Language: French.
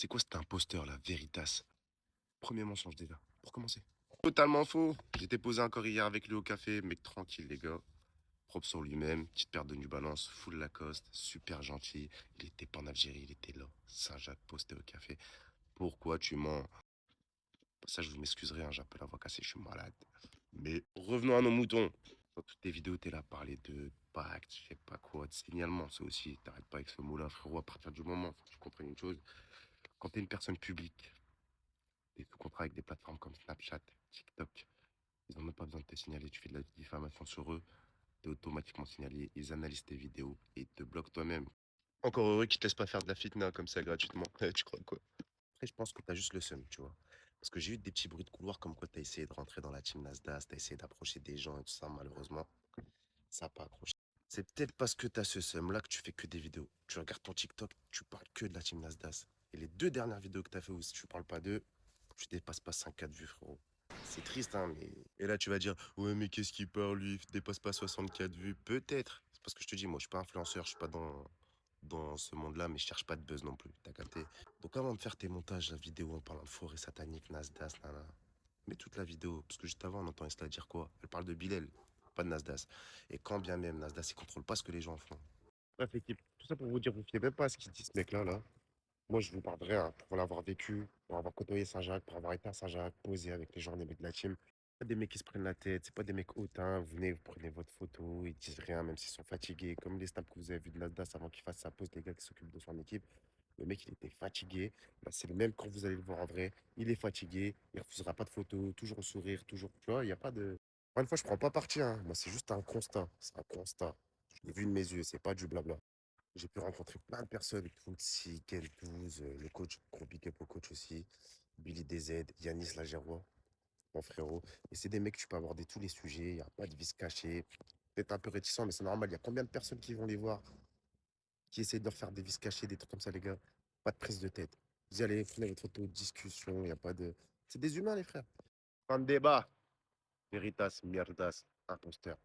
C'est quoi cet imposteur là, Veritas? Premier mensonge déjà, pour commencer. Totalement faux. J'étais posé encore hier avec lui au café, mec tranquille les gars. Propre sur lui-même, petite paire de New Balance, full Lacoste, super gentil. Il était pas en Algérie, il était là. Saint-Jacques posté au café. Pourquoi tu mens? Ça, je vous m'excuserai, hein, j'ai un peu la voix cassée, je suis malade. Mais revenons à nos moutons. Dans toutes tes vidéos, t'es là à parler de pacte, je sais pas quoi, de signalement. Ça aussi, t'arrêtes pas avec ce mot-là, frérot, à partir du moment, faut que tu comprennes une chose. Quand t'es une personne publique, t'es sous contrat avec des plateformes comme Snapchat, TikTok, ils n'ont même pas besoin de te signaler, tu fais de la diffamation sur eux, t'es automatiquement signalé, ils analysent tes vidéos et te bloquent toi-même. Encore heureux qu'ils te laissent pas faire de la fitna comme ça gratuitement. Tu crois quoi? Après, je pense que t'as juste le seum, tu vois. Parce que j'ai eu des petits bruits de couloir comme quoi t'as essayé de rentrer dans la team Nasdaq, t'as essayé d'approcher des gens et tout ça, malheureusement, ça n'a pas accroché. C'est peut-être parce que t'as ce seum là que tu fais que des vidéos. Tu regardes ton TikTok, tu parles que de la team Nasdaq. Et les deux dernières vidéos que t'as fait où si tu parles pas d'eux, tu dépasses pas 5K de vues, frérot. C'est triste, hein, mais. Et là, tu vas dire, ouais, mais qu'est-ce qu'il parle, lui, il dépasse pas 64 vues. Peut-être. C'est parce que je te dis, moi, je suis pas influenceur, je suis pas dans ce monde-là, mais je cherche pas de buzz non plus. T'as capté? Donc, avant de faire tes montages, la vidéo en parlant de forêt satanique, Nasdaq, nana, mets toute la vidéo. Parce que juste avant, on entend Insta dire quoi? Elle parle de Bilal, pas de Nasdaq. Et quand bien même, Nasdaq, il contrôle pas ce que les gens font. Bref, l'équipe, tout ça pour vous dire, vous fiez même pas à ce qu'il dit, ce mec-là, là. Moi, je vous parle de rien, pour l'avoir vécu, pour avoir côtoyé Saint-Jacques, pour avoir été à Saint-Jacques, posé avec les gens, les mecs de la team. Pas des mecs qui se prennent la tête, c'est pas des mecs hautains. Vous venez, vous prenez votre photo, ils disent rien, même s'ils sont fatigués. Comme les snaps que vous avez vus de Nasdaq avant qu'il fasse sa pause, les gars qui s'occupent de son équipe. Le mec, il était fatigué. Bah, c'est le même quand vous allez le voir en vrai. Il est fatigué, il refusera pas de photos, toujours au sourire, toujours. Tu vois, il n'y a pas de. Encore une fois, je prends pas parti, hein. Moi, c'est juste un constat. C'est un constat. Je l'ai vu de mes yeux, c'est pas du blabla. J'ai pu rencontrer plein de personnes, Tootsie, Ken12, le coach, gros big up au coach aussi, Billy DZ, Yanis Lagérois, mon frérot. Et c'est des mecs que tu peux aborder tous les sujets, il n'y a pas de vis caché. Peut-être un peu réticent, mais c'est normal. Il y a combien de personnes qui vont les voir, qui essayent de leur faire des vis cachés, des trucs comme ça, les gars? Pas de prise de tête. Vous y allez, prenez votre photo, discussion, il n'y a pas de. C'est des humains, les frères. Fin de débat. Veritas, mierdas, imposteur.